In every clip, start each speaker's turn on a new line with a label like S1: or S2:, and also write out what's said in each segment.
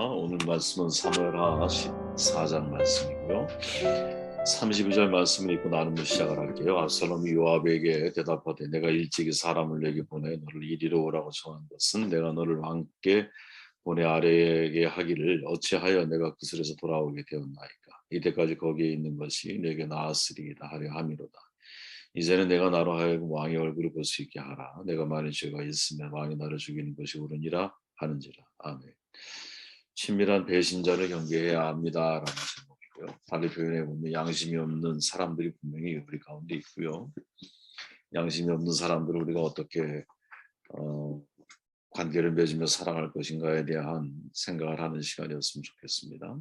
S1: 오늘 말씀은 사무엘하 14장 말씀이고요. 32절 말씀을 읽고 나누며 시작을 할게요. 압살롬이 요압에게 대답하되 내가 일찍이 사람을 내게 보내 너를 이리로 오라고 청한 것은 내가 너를 왕께 보내 아래에게 하기를 어찌하여 내가 그슬에서 돌아오게 되었나이까. 이때까지 거기에 있는 것이 내게 나았으리이다 하려 함이로다. 이제는 내가 나로 하여금 왕의 얼굴을 볼 수 있게 하라. 내가 만일 죄가 있으면 왕이 나를 죽이는 것이 옳으니라 하는지라. 아멘. 친밀한 배신자를 경계해야 합니다라는 제목이고요. 다른 표현해 보면 양심이 없는 사람들이 분명히 우리 가운데 있고요. 양심이 없는 사람들을 우리가 어떻게 관계를 맺으며 살아갈 것인가에 대한 생각을 하는 시간이었으면 좋겠습니다.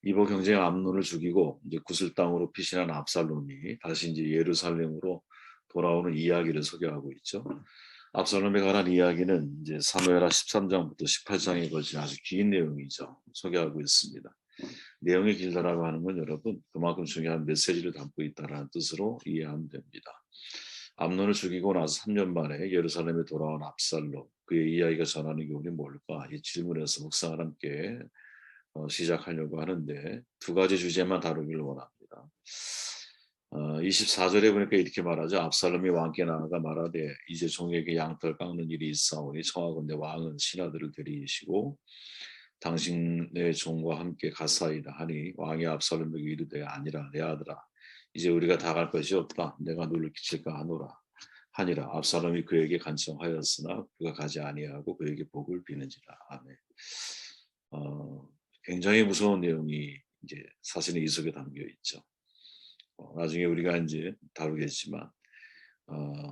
S1: 이보 경쟁 암논을 죽이고 이제 구슬 땅으로 피신한 압살롬이 다시 이제 예루살렘으로 돌아오는 이야기를 소개하고 있죠. 압살롬에 관한 이야기는 이제 사무엘하 13장부터 18장에 걸친 아주 긴 내용이죠. 소개하고 있습니다. 내용이 길다라고 하는 건 여러분 그만큼 중요한 메시지를 담고 있다는 뜻으로 이해하면 됩니다. 암논을 죽이고 나서 3년 만에 예루살렘에 돌아온 압살롬, 그의 이야기가 전하는 교훈이 뭘까? 이 질문에서 묵상을 함께 시작하려고 하는데 두 가지 주제만 다루기를 원합니다. 24절에 보니까 이렇게 말하죠. 압살롬이 왕께 나아가 말하되 이제 종에게 양털 깎는 일이 있사오니 청하건대 왕은 신하들을 데리시고 당신의 종과 함께 갔사이다 하니 왕이 압살롬에게 이르되 아니라 내 아들아 이제 우리가 다 갈 것이 없다. 내가 너를 기칠까 하노라 하니라. 압살롬이 그에게 간청하였으나 그가 가지 아니하고 그에게 복을 비는지라. 아멘. 굉장히 무서운 내용이 이제 사실은 이 속에 담겨 있죠. 나중에 우리가 이제 다루겠지만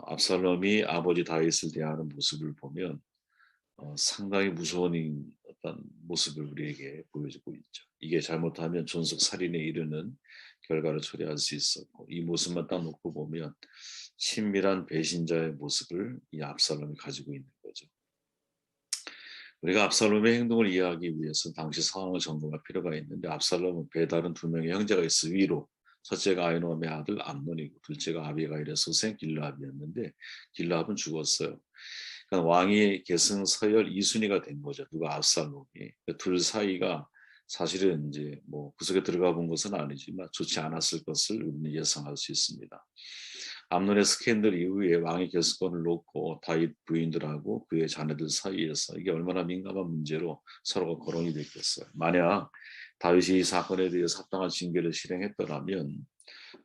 S1: 압살롬이 아버지 다윗을 대하는 모습을 보면 상당히 무서운 어떤 모습을 우리에게 보여주고 있죠. 이게 잘못하면 존속 살인에 이르는 결과를 초래할 수 있었고 이 모습만 딱 놓고 보면 친밀한 배신자의 모습을 이 압살롬이 가지고 있는 거죠. 우리가 압살롬의 행동을 이해하기 위해서 당시 상황을 점검할 필요가 있는데 압살롬은 배다른 두 명의 형제가 있어 위로 첫째가 아히노암의 아들 암논이고 둘째가 아비가일의 소생 길라압이었는데 길라압은 죽었어요. 그러니까 왕이 계승 서열 2순위가 된 거죠. 누가 압살롬이. 그러니까 둘 사이가 사실은 이제 뭐 그 속에 들어가 본 것은 아니지만 좋지 않았을 것을 우리는 예상할 수 있습니다. 암논의 스캔들 이후에 왕의 계승권을 놓고 다윗 부인들하고 그의 자녀들 사이에서 이게 얼마나 민감한 문제로 서로가 거론이 됐겠어요. 만약 다윗이 이 사건에 대해서 합당한 징계를 실행했더라면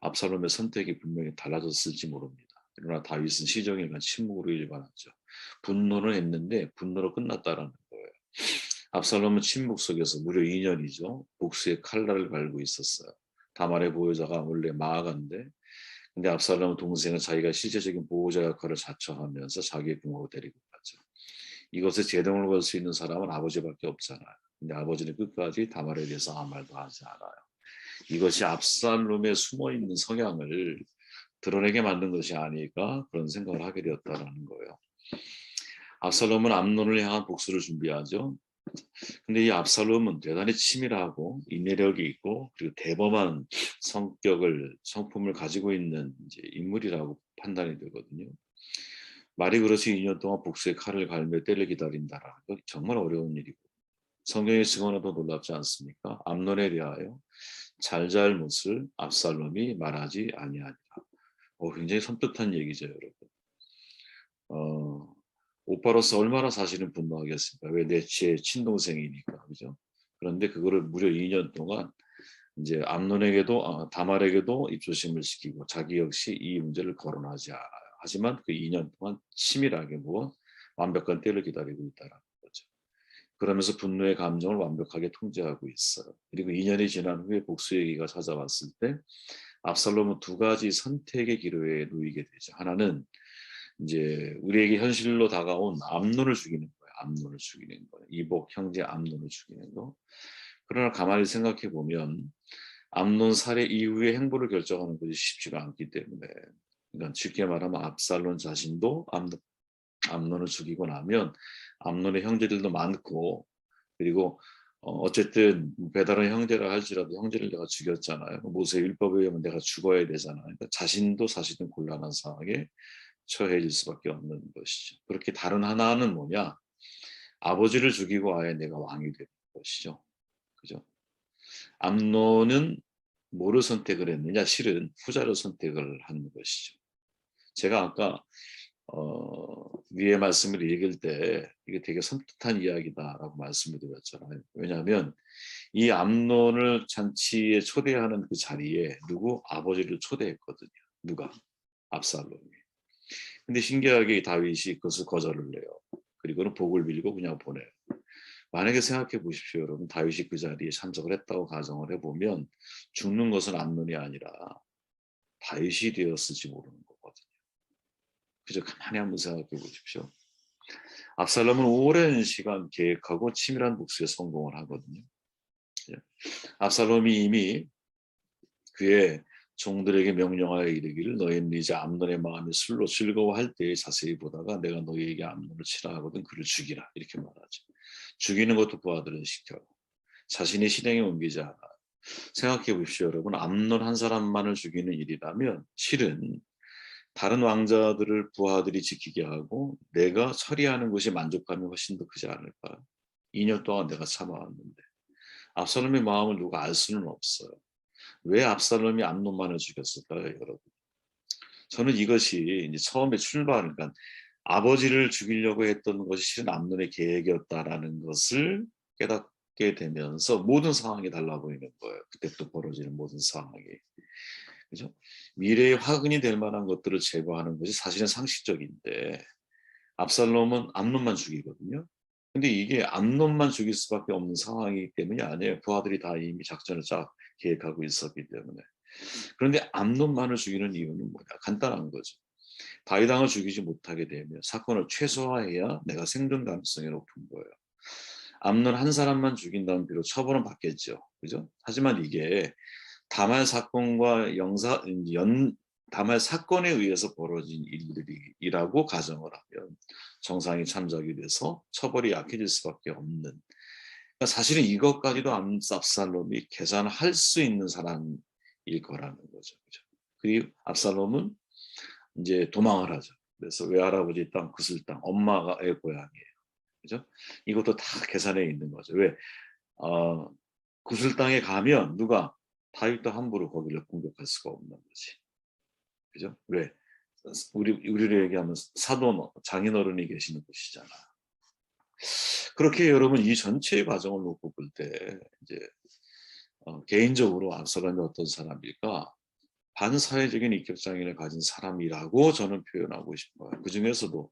S1: 압살롬의 선택이 분명히 달라졌을지 모릅니다. 그러나 다윗은 시종일관 침묵으로 일관하죠. 분노는 했는데 분노로 끝났다라는 거예요. 압살롬은 침묵 속에서 무려 2년이죠. 복수의 칼날을 갈고 있었어요. 다말의 보호자가 원래 마아가인데 근데 압살롬은 동생은 자기가 실제적인 보호자 역할을 자처하면서 자기의 부모로 데리고 가죠. 이것에 제동을 걸 수 있는 사람은 아버지밖에 없잖아요. 근데 아버지는 끝까지 다말에 대해서 아무 말도 하지 않아요. 이것이 압살롬의 숨어있는 성향을 드러내게 만든 것이 아닐까 그런 생각을 하게 되었다는 거예요. 압살롬은 암논을 향한 복수를 준비하죠. 근데 이 압살롬은 대단히 치밀하고 인내력이 있고 그리고 대범한 성품을 가지고 있는 이제 인물이라고 판단이 되거든요. 말이 그렇지 2년 동안 복수의 칼을 갈며 때를 기다린다라는 건 정말 어려운 일이고 성경의 증언은 더 놀랍지 않습니까? 암논에 대하여 잘잘못을 압살롬이 말하지 아니하니라. 굉장히 섬뜩한 얘기죠, 여러분. 오빠로서 얼마나 사실은 분노하겠습니까? 왜 내 친동생이니까, 그죠? 그런데 그거를 무려 2년 동안 이제 암논에게도 다말에게도 입조심을 시키고 자기 역시 이 문제를 거론하지 않아요. 하지만 그 2년 동안 치밀하게 완벽한 때를 기다리고 있다는 거죠. 그러면서 분노의 감정을 완벽하게 통제하고 있어요. 그리고 2년이 지난 후에 복수의 기가 찾아왔을 때 압살롬은 두 가지 선택의 기로에 놓이게 되죠. 하나는 이제 우리에게 현실로 다가온 암논을 죽이는 거예요. 암논을 죽이는 거예요. 이복 형제 암논을 죽이는 거. 그러나 가만히 생각해 보면 암논 살해 이후의 행보를 결정하는 것이 쉽지가 않기 때문에 그러니까 쉽게 말하면 압살롬 자신도 암논을 죽이고 나면 암논의 형제들도 많고 그리고 어쨌든 배다른 형제라 할지라도 형제를 내가 죽였잖아요. 모세의 율법에 의하면 내가 죽어야 되잖아요. 그러니까 자신도 사실은 곤란한 상황에 처해질 수밖에 없는 것이죠. 그렇게 다른 하나는 뭐냐? 아버지를 죽이고 아예 내가 왕이 되는 것이죠. 그죠? 암논은 뭐를 선택을 했느냐? 실은 후자를 선택을 한 것이죠. 제가 아까 위의 말씀을 읽을 때 이게 되게 섬뜩한 이야기다라고 말씀을 드렸잖아요. 왜냐하면 이 암논을 잔치에 초대하는 그 자리에 누구? 아버지를 초대했거든요. 누가? 압살롬이. 근데 신기하게 다윗이 그것을 거절을 해요. 그리고는 복을 빌고 그냥 보내요. 만약에 생각해 보십시오, 여러분. 다윗이 그 자리에 참석을 했다고 가정을 해보면 죽는 것은 암논이 아니라 다윗이 되었을지 모르는 거거든요. 그저 가만히 한번 생각해 보십시오. 압살롬은 오랜 시간 계획하고 치밀한 복수에 성공을 하거든요. 압살롬이 이미 그의 종들에게 명령하여 이르기를 너희는 이제 암논의 마음이 술로 즐거워할 때에 자세히 보다가 내가 너희에게 암논을 치라 하거든 그를 죽이라 이렇게 말하죠. 죽이는 것도 부하들은 시켜요. 자신의 실행에 옮기지 않아. 생각해 보십시오, 여러분. 암논 한 사람만을 죽이는 일이라면 실은 다른 왕자들을 부하들이 지키게 하고 내가 처리하는 것이 만족감이 훨씬 더 크지 않을까. 2년 동안 내가 참아왔는데 압살롬의 마음을 누가 알 수는 없어요. 왜 압살롬이 암논만을 죽였을까요, 여러분? 저는 이것이 이제 처음에 그러니까 아버지를 죽이려고 했던 것이 실은 암논의 계획이었다라는 것을 깨닫게 되면서 모든 상황이 달라 보이는 거예요. 그때부터 벌어지는 모든 상황이. 그죠? 미래에 화근이 될 만한 것들을 제거하는 것이 사실은 상식적인데 압살롬은 암논만 죽이거든요. 근데 이게 암논만 죽일 수밖에 없는 상황이기 때문이 아니에요. 부하들이 다 이미 작전을 쫙 계획하고 있었기 때문에. 그런데 암논만을 죽이는 이유는 뭐냐? 간단한 거죠. 다윗 왕을 죽이지 못하게 되면 사건을 최소화해야 내가 생존 가능성이 높은 거예요. 암논 한 사람만 죽인다면 비록 처벌은 받겠죠. 그죠? 하지만 이게 다말 사건과 다말 사건에 의해서 벌어진 일들이라고 가정을 하면 정상이 참작이 돼서 처벌이 약해질 수밖에 없는. 그러니까 사실은 이것까지도 압살롬이 계산할 수 있는 사람일 거라는 거죠. 그죠? 그리고 압살롬은 이제 도망을 하죠. 그래서 외할아버지 땅, 그슬 땅, 엄마의 고향이에요. 그죠? 이것도 다 계산해 있는 거죠. 왜? 구슬 땅에 가면 누가 다윗도 함부로 거기를 공격할 수가 없는 거지. 그죠? 왜? 우리를 얘기하면 사돈, 장인어른이 계시는 곳이잖아. 그렇게 여러분 이 전체의 과정을 놓고 볼 때 이제 개인적으로 압살롬이 어떤 사람일까? 반사회적인 인격장애를 가진 사람이라고 저는 표현하고 싶어요. 그 중에서도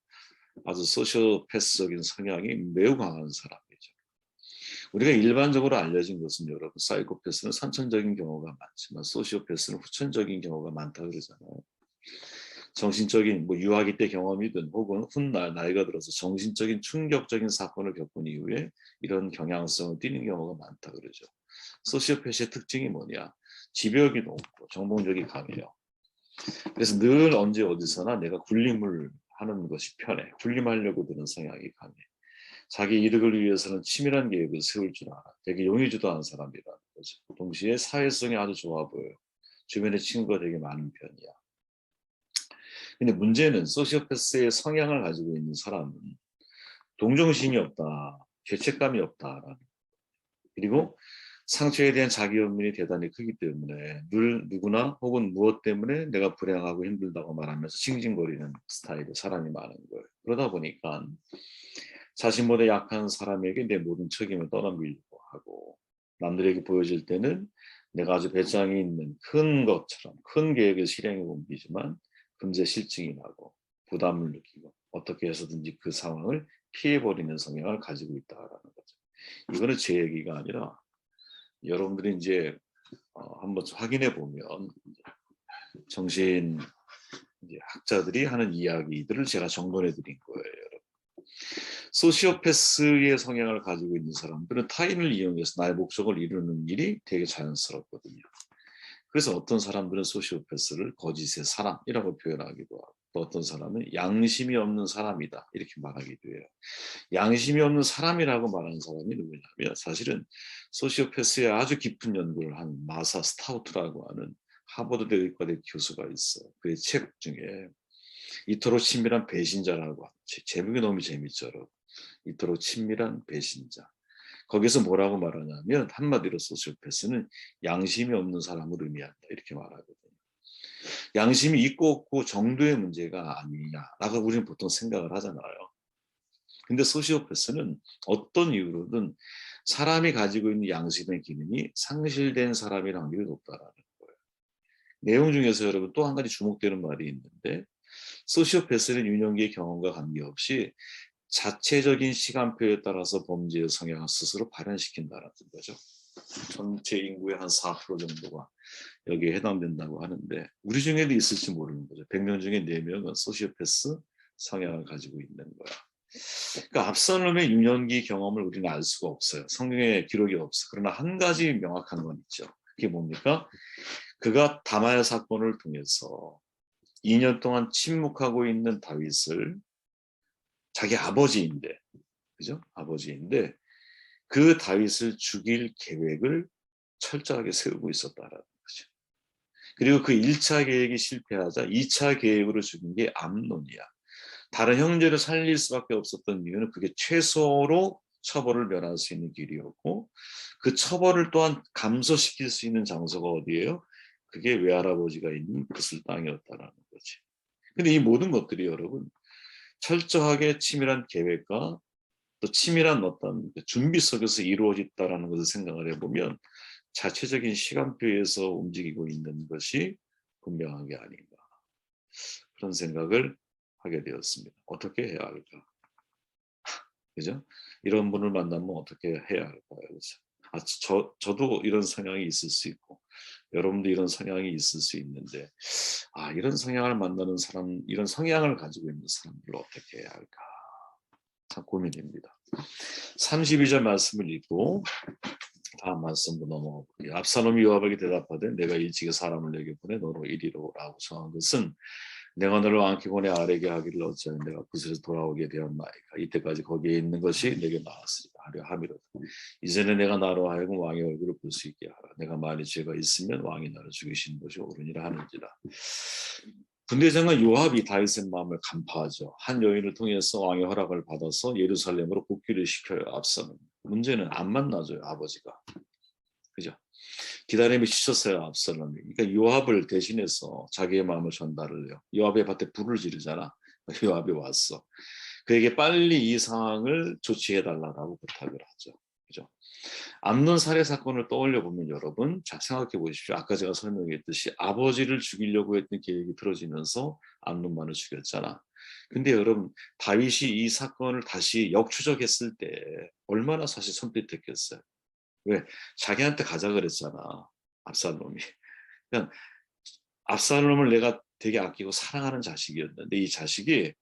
S1: 아주 소시오패스적인 성향이 매우 강한 사람이죠. 우리가 일반적으로 알려진 것은 여러분 사이코패스는 선천적인 경우가 많지만 소시오패스는 후천적인 경우가 많다 그러잖아요. 정신적인 유아기 때 경험이든 혹은 훗날 나이가 들어서 정신적인 충격적인 사건을 겪은 이후에 이런 경향성을 띠는 경우가 많다 그러죠. 소시오패스의 특징이 뭐냐? 지벽이 높고 정봉적이 강해요. 그래서 늘 언제 어디서나 내가 군림을 하는 것이 편해. 군림하려고 드는 성향이 강해. 자기 이득을 위해서는 치밀한 계획을 세울 줄 알아. 되게 용의주도한 사람이라는 거죠. 동시에 사회성이 아주 좋아 보여요. 주변에 친구가 되게 많은 편이야. 근데 문제는 소시오패스의 성향을 가지고 있는 사람은 동정심이 없다, 죄책감이 없다라는. 그리고 상처에 대한 자기 연민이 대단히 크기 때문에 늘 누구나 혹은 무엇 때문에 내가 불행하고 힘들다고 말하면서 징징거리는 스타일의 사람이 많은 거예요. 그러다 보니까 자신보다 약한 사람에게 내 모든 책임을 떠넘기려고 하고 남들에게 보여질 때는 내가 아주 배짱이 있는 큰 것처럼 큰 계획을 실행해 옮기지만 금세 실증이 나고 부담을 느끼고 어떻게 해서든지 그 상황을 피해버리는 성향을 가지고 있다라는 거죠. 이거는 제 얘기가 아니라 여러분들이 이제 한번 확인해 보면 정신 학자들이 하는 이야기들을 제가 정돈해 드린 거예요. 여러분. 소시오패스의 성향을 가지고 있는 사람들은 타인을 이용해서 나의 목적을 이루는 일이 되게 자연스럽거든요. 그래서 어떤 사람들은 소시오패스를 거짓의 사람이라고 표현하기도 하고 또 어떤 사람은 양심이 없는 사람이다 이렇게 말하기도 해요. 양심이 없는 사람이라고 말하는 사람이 누구냐면 사실은 소시오패스에 아주 깊은 연구를 한 마사 스타우트라고 하는 하버드 대의과대 교수가 있어요. 그의 책 중에 이토록 친밀한 배신자라고 하는 제목이 너무 재밌죠. 이토록 친밀한 배신자. 거기서 뭐라고 말하냐면 한마디로 소시오패스는 양심이 없는 사람을 의미한다 이렇게 말하거든요. 양심이 있고 없고 정도의 문제가 아니냐라고 우리는 보통 생각을 하잖아요. 근데 소시오패스는 어떤 이유로든 사람이 가지고 있는 양심의 기능이 상실된 사람일 확률이 높다라는 거예요. 내용 중에서 여러분 또 한 가지 주목되는 말이 있는데 소시오패스는 유년기의 경험과 관계없이 자체적인 시간표에 따라서 범죄의 성향을 스스로 발현시킨다는 거죠. 전체 인구의 한 4% 정도가 여기에 해당된다고 하는데 우리 중에도 있을지 모르는 거죠. 100명 중에 4명은 소시오패스 성향을 가지고 있는 거야. 그러니까 압살롬의 유년기 경험을 우리는 알 수가 없어요. 성경에 기록이 없어. 그러나 한 가지 명확한 건 있죠. 그게 뭡니까? 그가 다마야 사건을 통해서 2년 동안 침묵하고 있는 다윗을 자기 아버지인데, 그죠? 아버지인데 그 다윗을 죽일 계획을 철저하게 세우고 있었다라는 거죠. 그리고 그 1차 계획이 실패하자 2차 계획으로 죽인 게 암논이야. 다른 형제를 살릴 수밖에 없었던 이유는 그게 최소로 처벌을 면할 수 있는 길이었고 그 처벌을 또한 감소시킬 수 있는 장소가 어디예요? 그게 외할아버지가 있는 그슬 땅이었다라는 거지. 근데 이 모든 것들이 여러분 철저하게 치밀한 계획과 또 치밀한 어떤 준비 속에서 이루어졌다라는 것을 생각을 해보면 자체적인 시간표에서 움직이고 있는 것이 분명한 게 아닌가 그런 생각을 하게 되었습니다. 어떻게 해야 할까? 그죠? 이런 분을 만나면 어떻게 해야 할까요? 그죠? 저도 이런 성향이 있을 수 있고 여러분도 이런 성향이 있을 수 있는데 이런 성향을 만나는 사람, 이런 성향을 가지고 있는 사람들을 어떻게 해야 할까? 참 고민입니다. 32절 말씀을 읽고 다음 말씀으로 넘어가 볼게요. 압살롬이 요압에게 대답하되 내가 일찍이 사람을 내게 보내 너로 이리로 오라고 정한 것은 내가 너를 왕께 보내 아뢰게 하기를 어찌하여 내가 그곳에서 돌아오게 되었나이까. 이때까지 거기에 있는 것이 내게 나았으리라 하려 함이로다. 이제는 내가 나로 하여금 왕의 얼굴을 볼 수 있게 하라. 내가 만일 죄가 있으면 왕이 나를 죽이시는 것이 옳으니라 하는지라. 군대장관 요압이 다윗의 마음을 간파하죠. 한 여인을 통해서 왕의 허락을 받아서 예루살렘으로 복귀를 시켜요. 압살롬. 문제는 안 만나줘요. 아버지가. 그죠? 기다림이 지쳤어요. 압살롬이. 그러니까 요압을 대신해서 자기의 마음을 전달을 해요. 요압의 밭에 불을 지르잖아. 요압이 왔어. 그에게 빨리 이 상황을 조치해달라고 부탁을 하죠. 그죠? 암논 살해 사건을 떠올려 보면 여러분 자 생각해 보십시오. 아까 제가 설명했듯이 아버지를 죽이려고 했던 계획이 틀어지면서 암논만을 죽였잖아. 근데 여러분 다윗이 이 사건을 다시 역추적했을 때 얼마나 사실 손빛했겠어요. 왜? 자기한테 가자 그랬잖아. 압살롬이. 그냥 압살롬을 내가 되게 아끼고 사랑하는 자식이었는데 이 자식이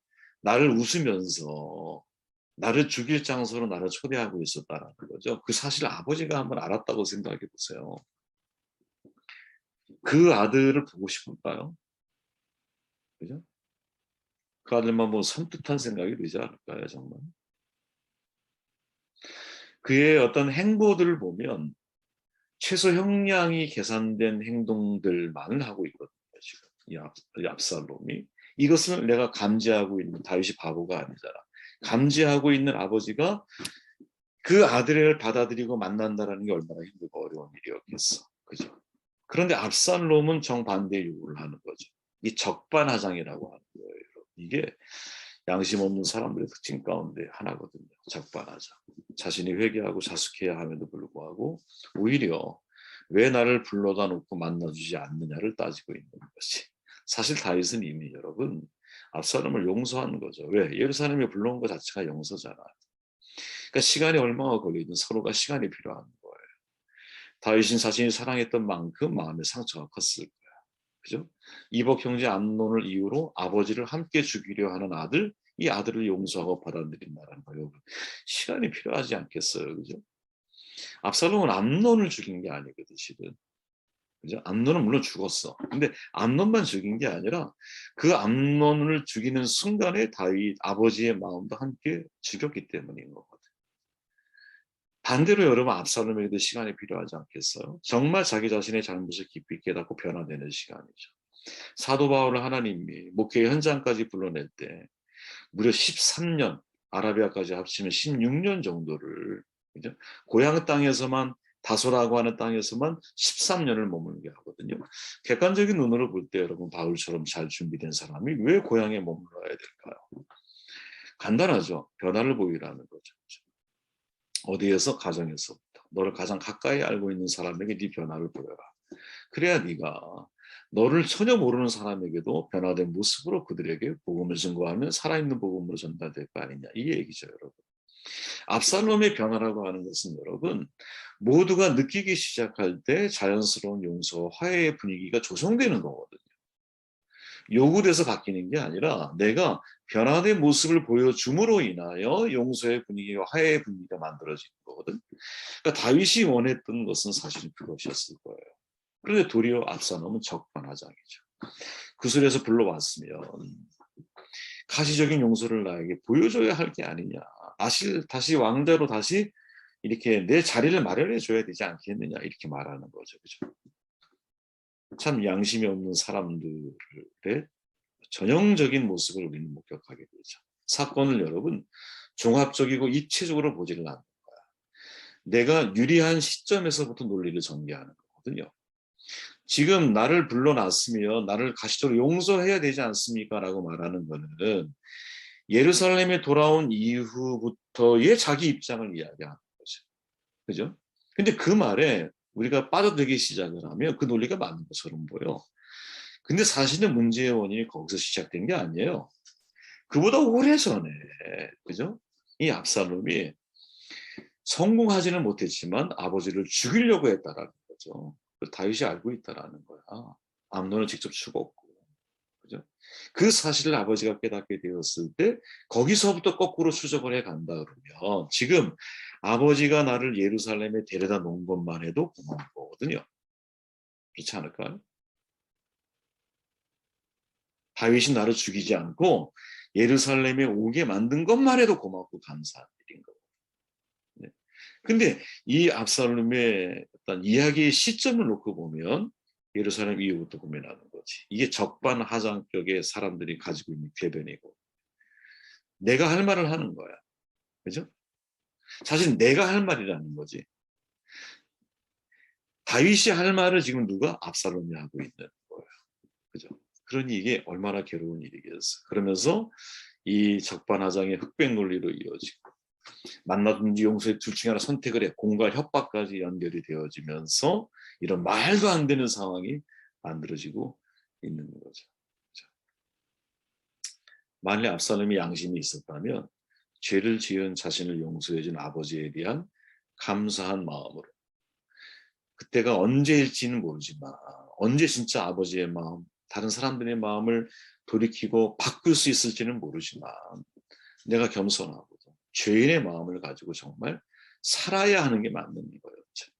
S1: 나를 웃으면서 나를 죽일 장소로 나를 초대하고 있었다라는 거죠. 그 사실 아버지가 한번 알았다고 생각해 보세요. 그 아들을 보고 싶을까요? 그죠? 그 아들만 보면 섬뜩한 생각이 들지 않을까요, 정말? 그의 어떤 행보들을 보면 최소 형량이 계산된 행동들만을 하고 있거든요, 지금. 이 압살롬이. 이것을 내가 감지하고 있는 다윗이 바보가 아니잖아. 감지하고 있는 아버지가 그 아들을 받아들이고 만난다는 게 얼마나 힘들고 어려운 일이었겠어. 그죠? 그런데 압살롬은 정반대의 요구를 하는 거죠. 이 적반하장이라고 하는 거예요. 이게 양심 없는 사람들의 특징 가운데 하나거든요. 적반하장. 자신이 회개하고 자숙해야 함에도 불구하고 오히려 왜 나를 불러다 놓고 만나주지 않느냐를 따지고 있는 것이. 사실 다윗은 이미 여러분 압살롬을 용서하는 거죠. 왜? 예루살렘에 불러온 것 자체가 용서잖아. 그러니까 시간이 얼마나 걸리든 서로가 시간이 필요한 거예요. 다윗은 자신이 사랑했던 만큼 마음의 상처가 컸을 거야. 그죠? 이복 형제 암논을 이유로 아버지를 함께 죽이려 하는 아들, 이 아들을 용서하고 받아들인다는 거예요. 시간이 필요하지 않겠어요, 그죠? 압살롬은 암논을 죽인 게 아니거든, 실은. 그죠? 암논은 물론 죽었어. 근데 암논만 죽인 게 아니라 그 암논을 죽이는 순간에 다윗 아버지의 마음도 함께 죽였기 때문인 거거든. 반대로 여러분 압살롬에게도 시간이 필요하지 않겠어요? 정말 자기 자신의 잘못을 깊이 깨닫고 변화되는 시간이죠. 사도 바울을 하나님이 목회 현장까지 불러낼 때 무려 13년, 아라비아까지 합치면 16년 정도를 그죠? 고향 땅에서만 다소라고 하는 땅에서만 13년을 머물게 하거든요. 객관적인 눈으로 볼 때 여러분 바울처럼 잘 준비된 사람이 왜 고향에 머물러야 될까요? 간단하죠. 변화를 보이라는 거죠. 어디에서? 가정에서부터. 너를 가장 가까이 알고 있는 사람에게 네 변화를 보여라. 그래야 네가 너를 전혀 모르는 사람에게도 변화된 모습으로 그들에게 복음을 증거하면 살아있는 복음으로 전달될 거 아니냐. 이 얘기죠, 여러분. 압살롬의 변화라고 하는 것은 여러분 모두가 느끼기 시작할 때 자연스러운 용서와 화해의 분위기가 조성되는 거거든요. 요구돼서 바뀌는 게 아니라 내가 변화된 모습을 보여줌으로 인하여 용서의 분위기와 화해의 분위기가 만들어지는 거거든. 그러니까 다윗이 원했던 것은 사실은 그것이었을 거예요. 그런데 도리어 압살롬은 적반하장이죠. 구슬에서 불러왔으면 가시적인 용서를 나에게 보여줘야 할 게 아니냐. 다시 왕자로 다시 이렇게 내 자리를 마련해 줘야 되지 않겠느냐. 이렇게 말하는 거죠. 그죠? 참 양심이 없는 사람들의 전형적인 모습을 우리는 목격하게 되죠. 사건을 여러분 종합적이고 입체적으로 보지를 않는 거야. 내가 유리한 시점에서부터 논리를 전개하는 거거든요. 지금 나를 불러놨으면 나를 가시적으로 용서해야 되지 않습니까? 라고 말하는 거는 예루살렘에 돌아온 이후부터의 자기 입장을 이야기하는 거죠. 그죠? 근데 그 말에 우리가 빠져들기 시작을 하면 그 논리가 맞는 것처럼 보여. 근데 사실은 문제의 원인이 거기서 시작된 게 아니에요. 그보다 오래전에, 그죠? 이 압살롬이 성공하지는 못했지만 아버지를 죽이려고 했다라는 거죠. 다윗이 알고 있다라는 거야. 암논을 직접 죽었고, 그죠? 그 사실을 아버지가 깨닫게 되었을 때 거기서부터 거꾸로 추적을 해 간다 그러면 지금 아버지가 나를 예루살렘에 데려다 놓은 것만 해도 고마운 거거든요. 그렇지 않을까요? 다윗이 나를 죽이지 않고 예루살렘에 오게 만든 것만 해도 고맙고 감사한 일인 거거든요. 근데 이 압살롬의 어떤 이야기의 시점을 놓고 보면 예루살렘 이후부터 고민하는 거지. 이게 적반하장격의 사람들이 가지고 있는 궤변이고 내가 할 말을 하는 거야. 그죠? 사실 내가 할 말이라는 거지. 다윗이 할 말을 지금 누가? 압살롬이 하고 있는 거예요. 그죠? 그러니 이게 얼마나 괴로운 일이겠어. 그러면서 이 적반하장의 흑백 논리로 이어지고 만나든지 용서의 둘 중에 하나 선택을 해 공갈 협박까지 연결이 되어지면서 이런 말도 안 되는 상황이 만들어지고 있는 거죠. 만일 압살롬이 양심이 있었다면 죄를 지은 자신을 용서해준 아버지에 대한 감사한 마음으로 그때가 언제일지는 모르지만 언제 진짜 아버지의 마음, 다른 사람들의 마음을 돌이키고 바꿀 수 있을지는 모르지만 내가 겸손하고 죄인의 마음을 가지고 정말 살아야 하는 게 맞는 거였죠.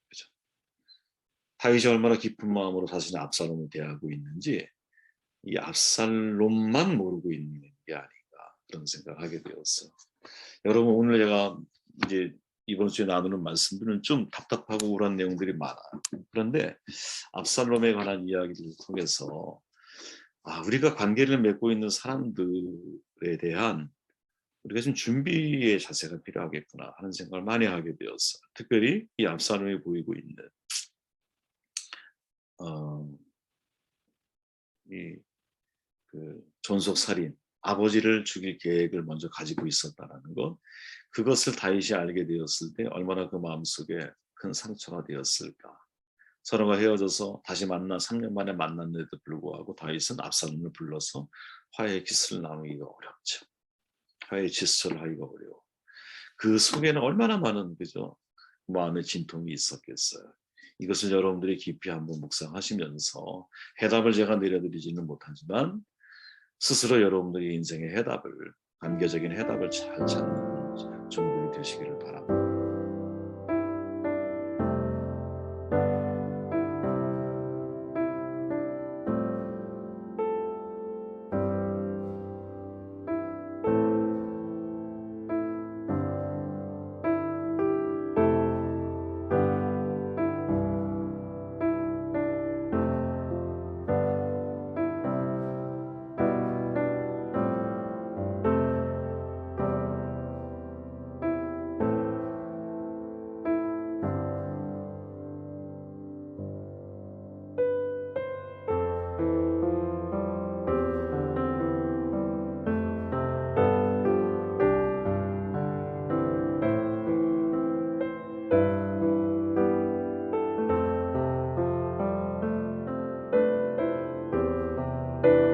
S1: 그죠? 다윗이 얼마나 깊은 마음으로 자신의 압살롬을 대하고 있는지 이 압살롬만 모르고 있는 게 아닌가 그런 생각을 하게 되었어요. 여러분 오늘 제가 이제 이번 주에 나누는 말씀들은 좀 답답하고 우울한 내용들이 많아요. 그런데 압살롬에 관한 이야기를 통해서 우리가 관계를 맺고 있는 사람들에 대한 우리가 좀 준비의 자세가 필요하겠구나 하는 생각을 많이 하게 되었어요. 특별히 이 압살롬이 보이고 있는 그 존속살인, 아버지를 죽일 계획을 먼저 가지고 있었다는 것, 그것을 다윗이 알게 되었을 때 얼마나 그 마음속에 큰 상처가 되었을까. 서로가 헤어져서 다시 3년 만에 만났는데도 불구하고 다윗은 압살롬을 불러서 화해의 키스를 나누기가 어렵죠. 화해의 제스처를 하기가 어려워. 그 속에는 얼마나 많은 그죠 마음의 진통이 있었겠어요. 이것을 여러분들이 깊이 한번 묵상하시면서 해답을 제가 내려드리지는 못하지만 스스로 여러분들의 인생의 해답을 관계적인 해답을 잘 찾는 종들이 되시기를 바랍니다.
S2: 음.